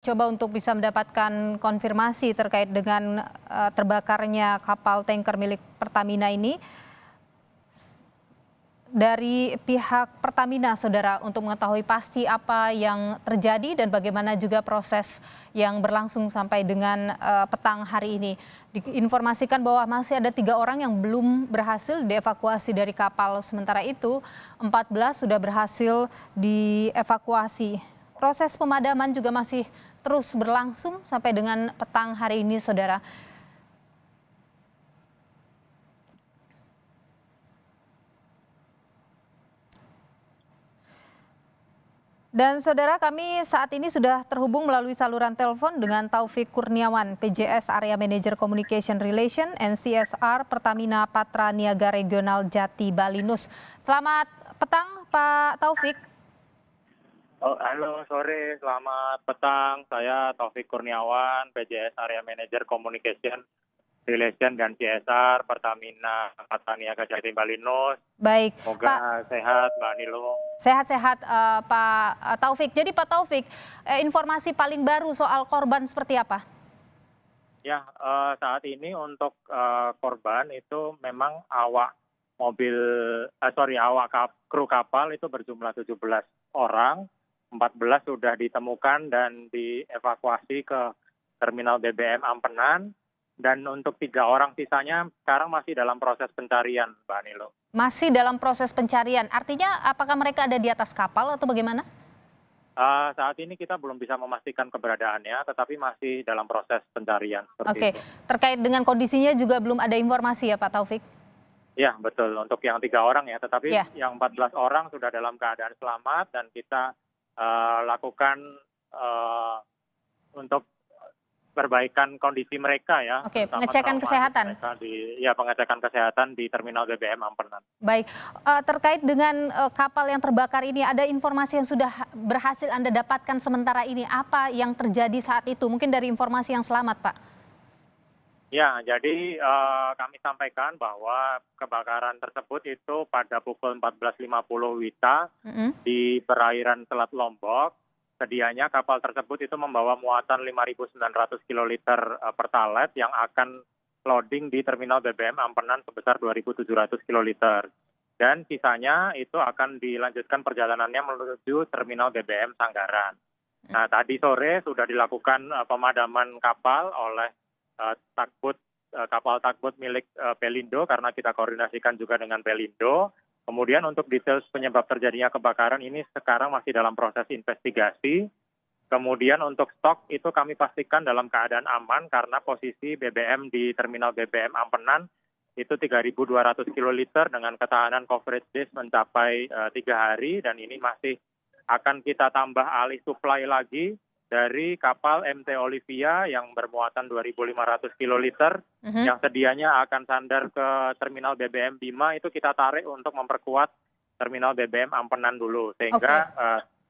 Coba untuk bisa mendapatkan konfirmasi terkait dengan terbakarnya kapal tanker milik Pertamina ini dari pihak Pertamina, Saudara, untuk mengetahui pasti apa yang terjadi dan bagaimana juga proses yang berlangsung sampai dengan petang hari ini. Diinformasikan bahwa masih ada 3 orang yang belum berhasil dievakuasi dari kapal. Sementara itu 14 sudah berhasil dievakuasi. Proses pemadaman juga masih terus berlangsung sampai dengan petang hari ini, Saudara. Dan Saudara, kami saat ini sudah terhubung melalui saluran telepon dengan Taufik Kurniawan, PJS Area Manager Communication Relation and CSR Pertamina Patra Niaga Regional Jati Balinus. Selamat petang, Pak Taufik. Oh, halo, sore, selamat petang. Saya Taufik Kurniawan, PJS Area Manager Communication Relation dan CSR Pertamina Patra Niaga Jati Balinus. Baik, Semoga Pak. sehat, Mbak Nilo. Sehat-sehat, Pak Taufik. Jadi Pak Taufik, informasi paling baru soal korban seperti apa? Ya, saat ini untuk korban itu memang awak kru kapal itu berjumlah 17 orang, 14 sudah ditemukan dan dievakuasi ke terminal BBM Ampenan. Dan untuk 3 orang sisanya sekarang masih dalam proses pencarian, Mbak Nilo. Masih dalam proses pencarian, artinya apakah mereka ada di atas kapal atau bagaimana? Saat ini kita belum bisa memastikan keberadaannya, tetapi masih dalam proses pencarian. Oke, terkait dengan kondisinya juga belum ada informasi ya Pak Taufik? Ya, betul. Untuk yang 3 orang ya, tetapi Ya. yang 14 orang sudah dalam keadaan selamat dan kita lakukan untuk perbaikan kondisi mereka ya. Oke, pengecekan kesehatan. Pengecekan kesehatan di terminal BBM Ampenan. Baik, terkait dengan kapal yang terbakar ini, ada informasi yang sudah berhasil Anda dapatkan sementara ini. Apa yang terjadi saat itu? Mungkin dari informasi yang selamat, Pak. Ya, jadi kami sampaikan bahwa kebakaran tersebut itu pada pukul 14.50 WITA di perairan Selat Lombok. Sedianya kapal tersebut itu membawa muatan 5.900 kiloliter pertalite yang akan loading di terminal BBM Ampenan sebesar 2.700 kiloliter. Dan sisanya itu akan dilanjutkan perjalanannya menuju terminal BBM Sanggaran. Nah, tadi sore sudah dilakukan pemadaman kapal oleh kapal tugboat milik Pelindo karena kita koordinasikan juga dengan Pelindo. Kemudian untuk detail penyebab terjadinya kebakaran ini sekarang masih dalam proses investigasi. Kemudian untuk stok itu kami pastikan dalam keadaan aman karena posisi BBM di terminal BBM Ampenan itu 3.200 kiloliter dengan ketahanan coverage days mencapai 3 hari dan ini masih akan kita tambah alih supply lagi dari kapal MT Olivia yang bermuatan 2.500 kiloliter yang sedianya akan sandar ke terminal BBM Bima, itu kita tarik untuk memperkuat terminal BBM Ampenan dulu sehingga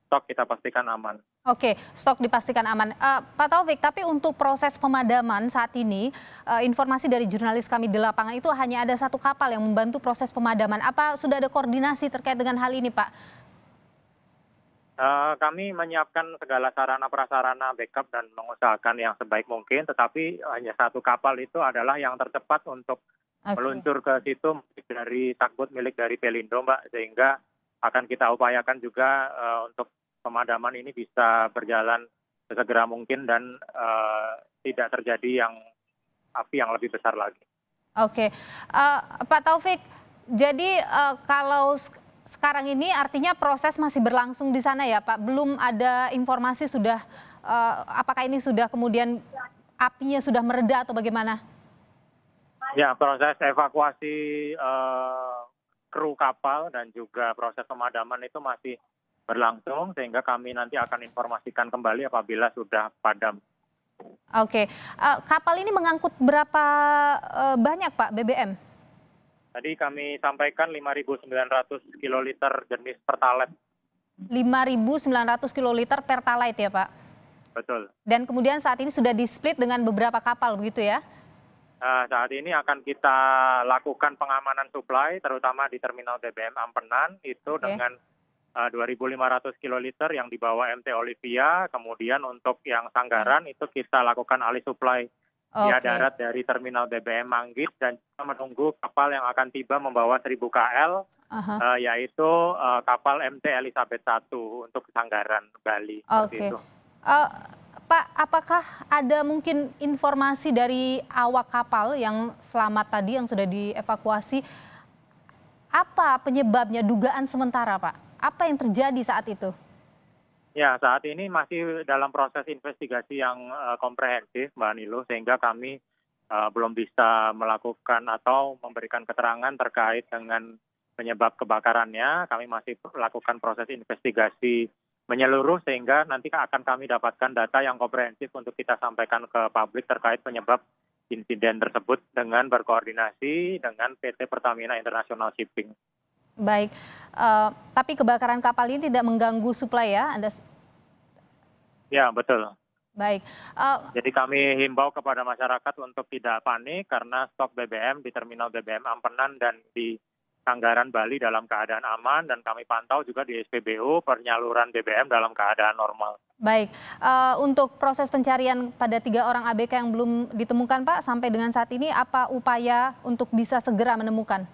stok kita pastikan aman. Oke, stok dipastikan aman. Pak Taufik, tapi untuk proses pemadaman saat ini, informasi dari jurnalis kami di lapangan itu hanya ada 1 kapal yang membantu proses pemadaman. Apa sudah ada koordinasi terkait dengan hal ini, Pak? Kami menyiapkan segala sarana prasarana backup dan mengusahakan yang sebaik mungkin, tetapi hanya 1 kapal itu adalah yang tercepat untuk meluncur ke situ dari tugboat milik dari Pelindo, Mbak, sehingga akan kita upayakan juga untuk pemadaman ini bisa berjalan sesegera mungkin dan tidak terjadi api yang lebih besar lagi. Oke, Pak Taufik, jadi kalau sekarang ini artinya proses masih berlangsung di sana ya Pak? Belum ada informasi apakah ini sudah kemudian apinya sudah mereda atau bagaimana? Ya, proses evakuasi kru kapal dan juga proses pemadaman itu masih berlangsung sehingga kami nanti akan informasikan kembali apabila sudah padam. Oke, kapal ini mengangkut berapa banyak Pak BBM? Tadi kami sampaikan 5.900 kiloliter jenis pertalite. 5.900 kiloliter pertalite ya Pak? Betul. Dan kemudian saat ini sudah di-split dengan beberapa kapal begitu ya? Saat ini akan kita lakukan pengamanan suplai terutama di terminal BBM Ampenan itu dengan 2.500 kiloliter yang dibawa MT Olivia, kemudian untuk yang Sanggaran itu kita lakukan alih suplai via Oke. darat dari terminal BBM Manggis dan kita menunggu kapal yang akan tiba membawa 1.000 KL, Aha. yaitu kapal MT Elizabeth I untuk Sanggaran, Bali. Seperti Oke. itu. Eh, Pak, apakah ada mungkin informasi dari awak kapal yang selamat tadi yang sudah dievakuasi? Apa penyebabnya, dugaan sementara, Pak? Apa yang terjadi saat itu? Ya, saat ini masih dalam proses investigasi yang komprehensif, Mbak Nilo, sehingga kami belum bisa melakukan atau memberikan keterangan terkait dengan penyebab kebakarannya. Kami masih melakukan proses investigasi menyeluruh sehingga nanti akan kami dapatkan data yang komprehensif untuk kita sampaikan ke publik terkait penyebab insiden tersebut dengan berkoordinasi dengan PT Pertamina International Shipping. Baik, tapi kebakaran kapal ini tidak mengganggu suplai ya? Ya, betul. Baik, eh, Jadi kami himbau kepada masyarakat untuk tidak panik karena stok BBM di terminal BBM Ampenan dan di Sanggaran Bali dalam keadaan aman dan kami pantau juga di SPBU penyaluran BBM dalam keadaan normal. baik. Untuk proses pencarian pada 3 orang ABK yang belum ditemukan, Pak, sampai dengan saat ini apa upaya untuk bisa segera menemukan?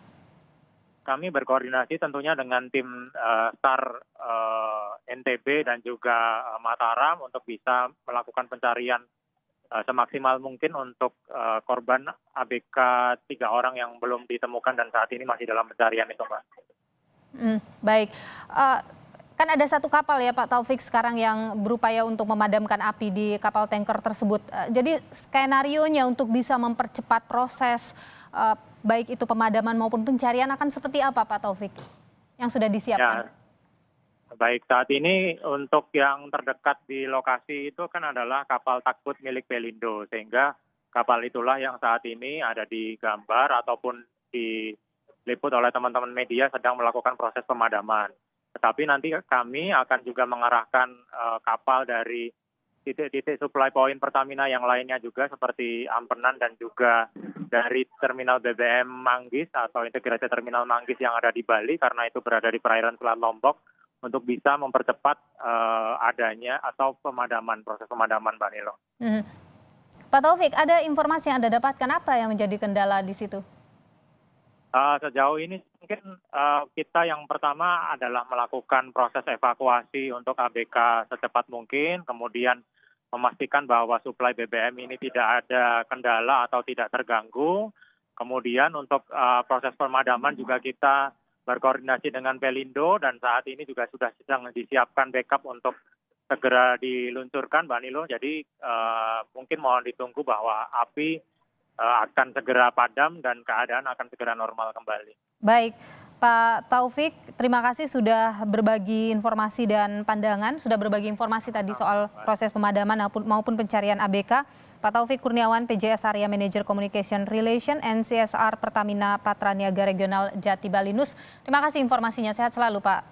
Kami berkoordinasi tentunya dengan tim SAR NTB dan juga Mataram untuk bisa melakukan pencarian semaksimal mungkin untuk korban ABK 3 orang yang belum ditemukan dan saat ini masih dalam pencarian itu, Mbak. Baik, kan ada satu kapal ya Pak Taufik sekarang yang berupaya untuk memadamkan api di kapal tanker tersebut. Jadi skenarionya untuk bisa mempercepat proses baik itu pemadaman maupun pencarian akan seperti apa Pak Taufik yang sudah disiapkan? Ya, baik saat ini untuk yang terdekat di lokasi itu kan adalah kapal takbut milik Pelindo sehingga kapal itulah yang saat ini ada di gambar ataupun diliput oleh teman-teman media sedang melakukan proses pemadaman. Tetapi nanti kami akan juga mengarahkan kapal dari titik-titik supply point Pertamina yang lainnya juga seperti Ampenan dan juga dari terminal BBM Manggis atau integrasi terminal Manggis yang ada di Bali karena itu berada di perairan Selat Lombok untuk bisa mempercepat adanya atau proses pemadaman, Mbak Nilo. Mhm. Pak Taufik, ada informasi yang Anda dapatkan apa yang menjadi kendala di situ? Sejauh ini mungkin kita yang pertama adalah melakukan proses evakuasi untuk ABK secepat mungkin, kemudian memastikan bahwa suplai BBM ini tidak ada kendala atau tidak terganggu. Kemudian untuk proses pemadaman juga kita berkoordinasi dengan Pelindo dan saat ini juga sudah sedang disiapkan backup untuk segera diluncurkan, Mbak Nilo. Jadi mungkin mohon ditunggu bahwa api akan segera padam dan keadaan akan segera normal kembali. Baik, Pak Taufik, terima kasih sudah berbagi informasi dan pandangan, sudah berbagi informasi tadi soal proses pemadaman maupun pencarian ABK. Pak Taufik Kurniawan, PJS Area Manager Communication Relation and CSR Pertamina Patraniaga Regional Jati Balinus. Terima kasih informasinya, sehat selalu Pak.